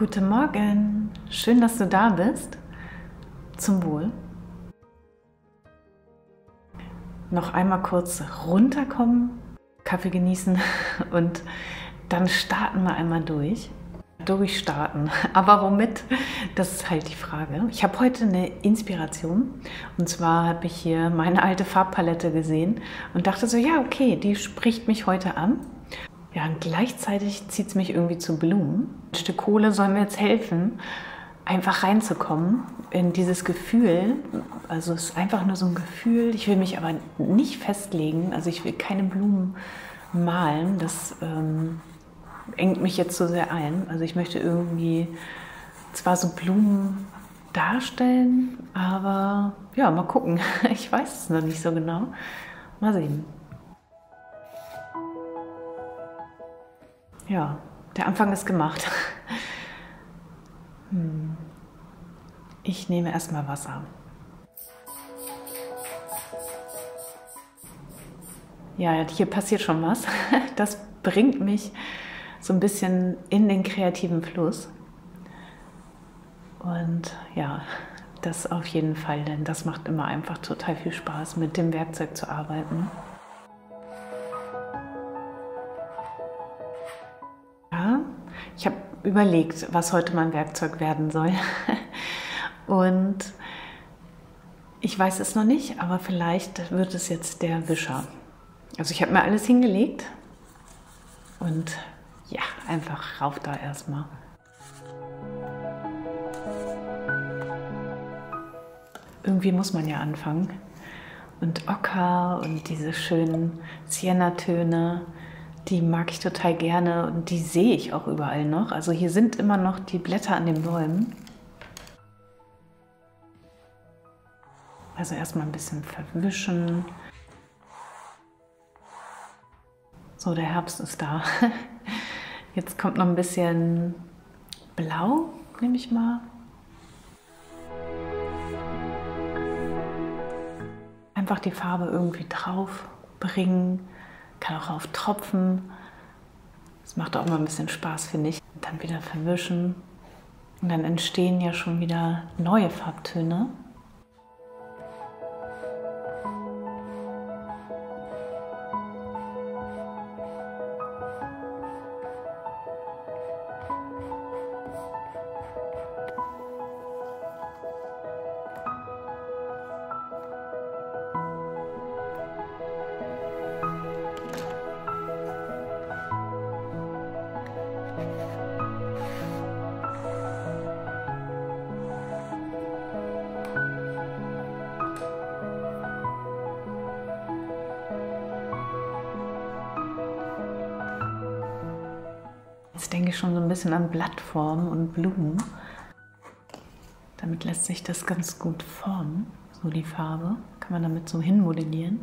Guten Morgen, schön, dass du da bist. Zum Wohl. Noch einmal kurz runterkommen, Kaffee genießen und dann starten wir einmal durch. Durchstarten. Aber womit? Das ist halt die Frage. Ich habe heute eine Inspiration und zwar habe ich hier meine alte Farbpalette gesehen und dachte so, ja okay, die spricht mich heute an. Ja, und gleichzeitig zieht es mich irgendwie zu Blumen. Ein Stück Kohle soll mir jetzt helfen, einfach reinzukommen in dieses Gefühl. Also es ist einfach nur so ein Gefühl. Ich will mich aber nicht festlegen. Also ich will keine Blumen malen. Das engt mich jetzt so sehr ein. Also ich möchte irgendwie zwar so Blumen darstellen, aber ja, mal gucken. Ich weiß es noch nicht so genau. Mal sehen. Ja, der Anfang ist gemacht. Ich nehme erstmal Wasser. Ja, hier passiert schon was. Das bringt mich so ein bisschen in den kreativen Fluss. Und ja, das auf jeden Fall, denn das macht immer einfach total viel Spaß, mit dem Werkzeug zu arbeiten. Ja, ich habe überlegt, was heute mein Werkzeug werden soll. Und ich weiß es noch nicht, aber vielleicht wird es jetzt der Wischer. Also ich habe mir alles hingelegt und ja, einfach rauf da erstmal. Irgendwie muss man ja anfangen. Und Ocker und diese schönen Sienna-Töne, die mag ich total gerne und die sehe ich auch überall noch. Also hier sind immer noch die Blätter an den Bäumen. Also erstmal ein bisschen verwischen. So, der Herbst ist da. Jetzt kommt noch ein bisschen Blau, nehme ich mal. Einfach die Farbe irgendwie drauf bringen. Kann auch auf tropfen. Das macht auch mal ein bisschen Spaß, finde ich. Und dann wieder verwischen. Und dann entstehen ja schon wieder neue Farbtöne. Jetzt denke ich schon so ein bisschen an Blattformen und Blumen. Damit lässt sich das ganz gut formen, so die Farbe. Kann man damit so hinmodellieren.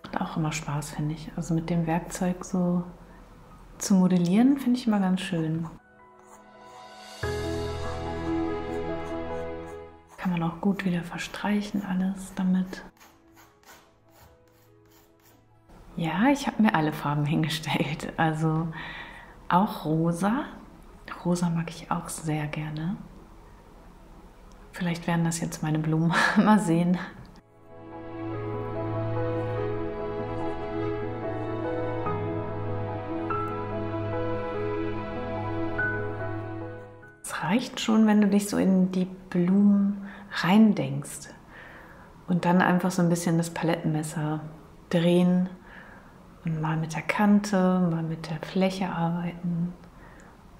Macht auch immer Spaß, finde ich. Also mit dem Werkzeug so zu modellieren, finde ich immer ganz schön. Kann man auch gut wieder verstreichen alles damit. Ja, ich habe mir alle Farben hingestellt, also auch rosa. Rosa mag ich auch sehr gerne. Vielleicht werden das jetzt meine Blumen, mal sehen. Es reicht schon, wenn du dich so in die Blumen reindenkst und dann einfach so ein bisschen das Palettenmesser drehen. Und mal mit der Kante, mal mit der Fläche arbeiten.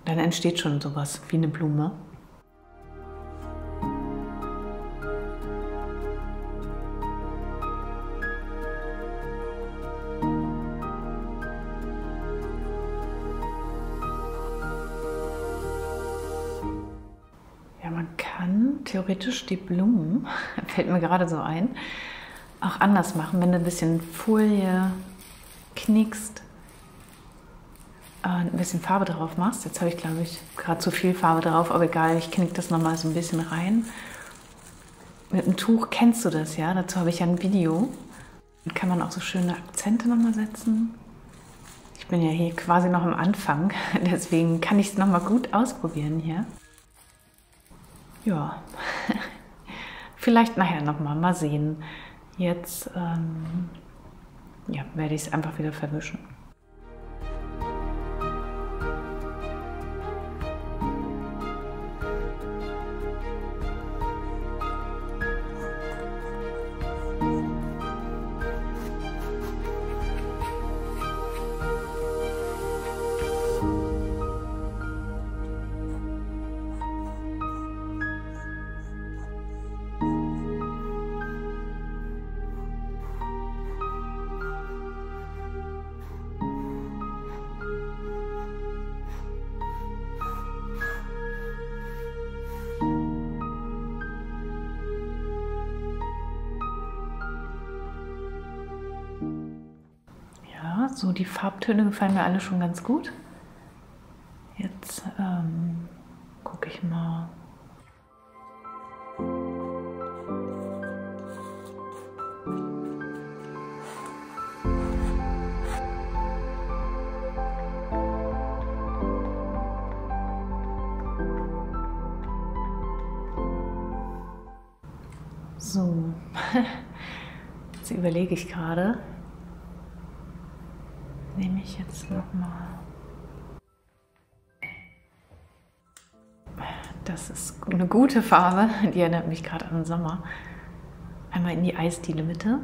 Dann entsteht schon sowas wie eine Blume. Ja, man kann theoretisch die Blumen, fällt mir gerade so ein, auch anders machen, wenn du ein bisschen Folie knickst, ein bisschen Farbe drauf machst. Jetzt habe ich, glaube ich, gerade zu viel Farbe drauf, aber egal, ich knick das nochmal so ein bisschen rein. Mit dem Tuch kennst du das, ja? Dazu habe ich ja ein Video. Dann kann man auch so schöne Akzente nochmal setzen. Ich bin ja hier quasi noch am Anfang, deswegen kann ich es noch mal gut ausprobieren hier. Ja, vielleicht nachher noch mal sehen. Jetzt ja, werde ich es einfach wieder verwischen. So, die Farbtöne gefallen mir alle schon ganz gut. Jetzt gucke ich mal. So, jetzt überlege ich gerade. Nehme ich jetzt nochmal. Das ist eine gute Farbe, die erinnert mich gerade an den Sommer. Einmal in die Eisdiele Mitte.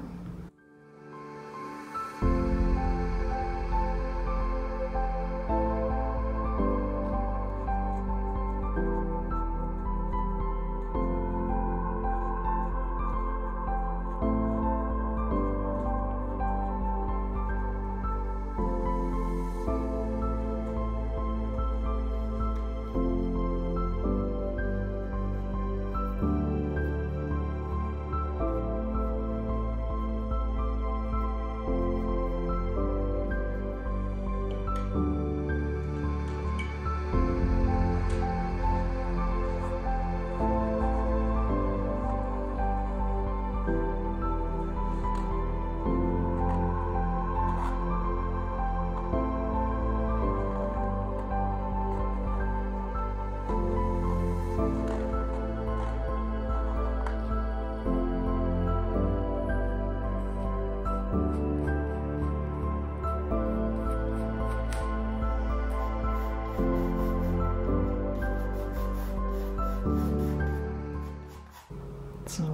So,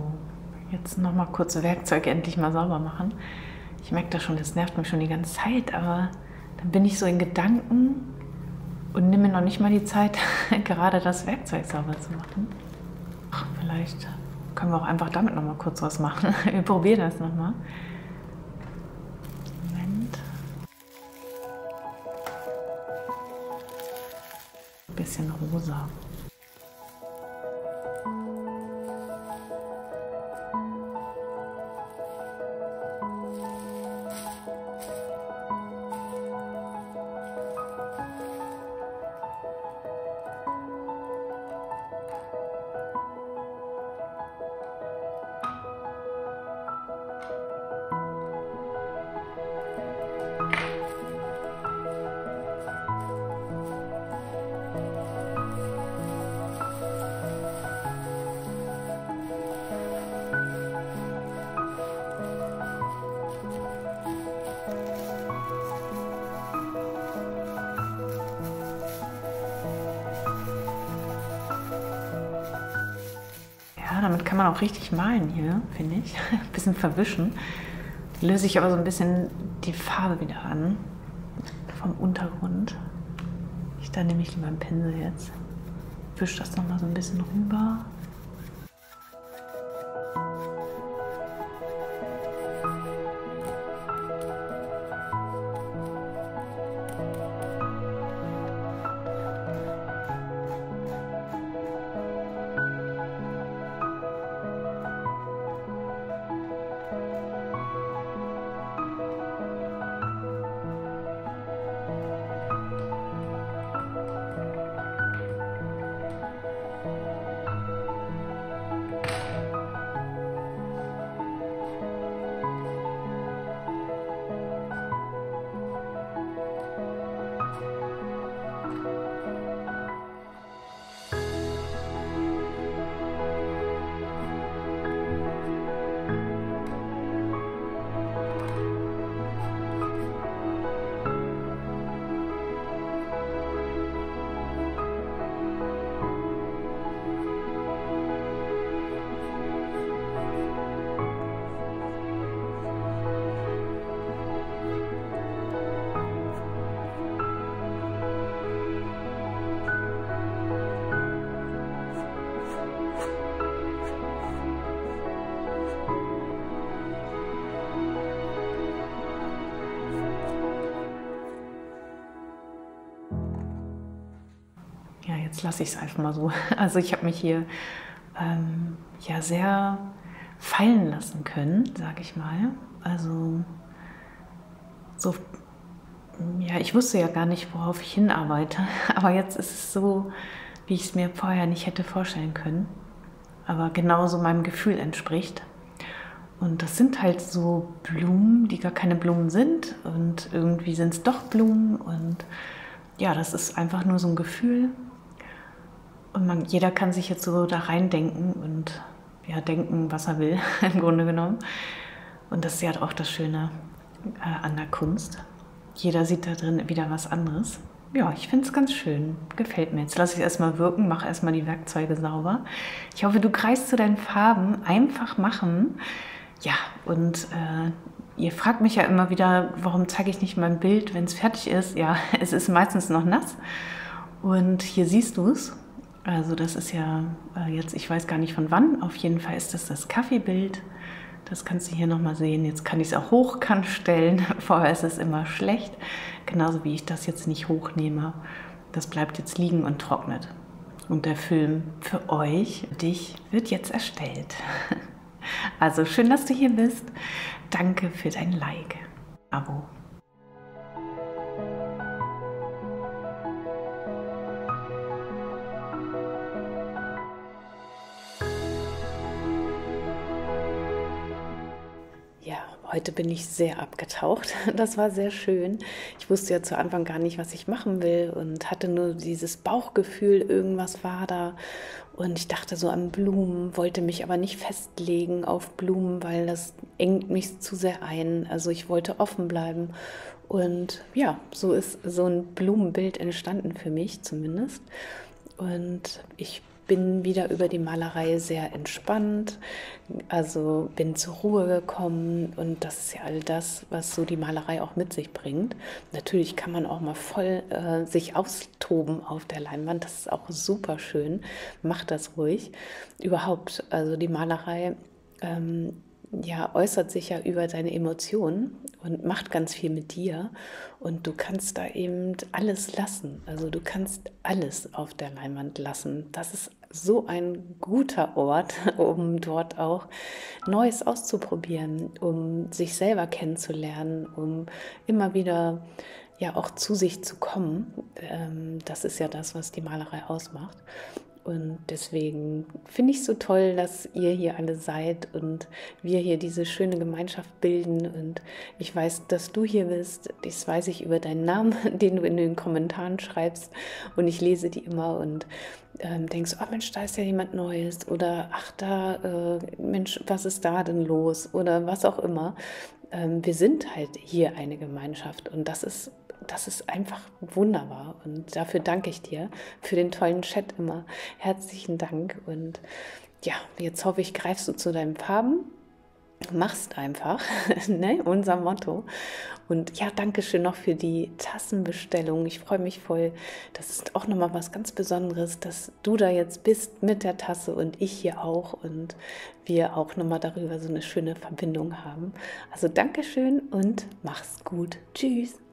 jetzt noch mal kurz Werkzeug endlich mal sauber machen. Ich merke das schon, das nervt mich schon die ganze Zeit, aber dann bin ich so in Gedanken und nehme mir noch nicht mal die Zeit, gerade das Werkzeug sauber zu machen. Ach, vielleicht können wir auch einfach damit noch mal kurz was machen. Wir probieren das noch mal. Moment. Ein bisschen rosa. Damit kann man auch richtig malen hier, finde ich. Ein bisschen verwischen. Löse ich aber so ein bisschen die Farbe wieder an vom Untergrund. Da nehme ich lieber einen Pinsel jetzt. Wische das nochmal so ein bisschen rüber. jetzt lasse ich es einfach mal so. Also ich habe mich hier ja sehr fallen lassen können, sage ich mal. Also so, ja, ich wusste ja gar nicht, worauf ich hinarbeite, aber jetzt ist es so, wie ich es mir vorher nicht hätte vorstellen können, aber genauso meinem Gefühl entspricht. Und das sind halt so Blumen, die gar keine Blumen sind und irgendwie sind es doch Blumen und ja, das ist einfach nur so ein Gefühl und jeder kann sich jetzt so da reindenken und ja, denken, was er will, im Grunde genommen. Und das ist ja auch das Schöne an der Kunst. Jeder sieht da drin wieder was anderes. Ja, ich finde es ganz schön. Gefällt mir. Jetzt lasse ich es erstmal wirken, mache erstmal die Werkzeuge sauber. Ich hoffe, du greifst zu deinen Farben. Einfach machen. Ja, und ihr fragt mich ja immer wieder, warum zeige ich nicht mein Bild, wenn es fertig ist. Ja, es ist meistens noch nass. Und hier siehst du es. Also das ist ja jetzt, ich weiß gar nicht von wann. Auf jeden Fall ist das Kaffeebild. Das kannst du hier nochmal sehen. Jetzt kann ich es auch hochkant stellen. Vorher ist es immer schlecht. Genauso wie ich das jetzt nicht hochnehme. Das bleibt jetzt liegen und trocknet. Und der Film für euch, dich, wird jetzt erstellt. Also schön, dass du hier bist. Danke für dein Like, Abo. Ja, heute bin ich sehr abgetaucht. Das war sehr schön. Ich wusste ja zu Anfang gar nicht, was ich machen will und hatte nur dieses Bauchgefühl, irgendwas war da. Und ich dachte so an Blumen, wollte mich aber nicht festlegen auf Blumen, weil das engt mich zu sehr ein. Also ich wollte offen bleiben. Und ja, so ist so ein Blumenbild entstanden für mich zumindest. Und ich bin wieder über die Malerei sehr entspannt, also bin zur Ruhe gekommen und das ist ja all das, was so die Malerei auch mit sich bringt. Natürlich kann man auch mal voll sich austoben auf der Leinwand, das ist auch super schön, macht das ruhig. Überhaupt, also die Malerei ja, äußert sich ja über deine Emotionen und macht ganz viel mit dir und du kannst da eben alles lassen. Also du kannst alles auf der Leinwand lassen. Das ist so ein guter Ort, um dort auch Neues auszuprobieren, um sich selber kennenzulernen, um immer wieder ja auch zu sich zu kommen. Das ist ja das, was die Malerei ausmacht. Und deswegen finde ich es so toll, dass ihr hier alle seid und wir hier diese schöne Gemeinschaft bilden. Und ich weiß, dass du hier bist. Das weiß ich über deinen Namen, den du in den Kommentaren schreibst. Und ich lese die immer und denkst, oh Mensch, da ist ja jemand Neues. Oder ach da, Mensch, was ist da denn los? Oder was auch immer. Wir sind halt hier eine Gemeinschaft und das ist einfach wunderbar und dafür danke ich dir für den tollen Chat immer. Herzlichen Dank und ja, jetzt hoffe ich, greifst du zu deinen Farben, machst einfach, ne, unser Motto. Und ja, danke schön noch für die Tassenbestellung. Ich freue mich voll. Das ist auch nochmal was ganz Besonderes, dass du da jetzt bist mit der Tasse und ich hier auch und wir auch nochmal darüber so eine schöne Verbindung haben. Also danke schön und mach's gut. Tschüss.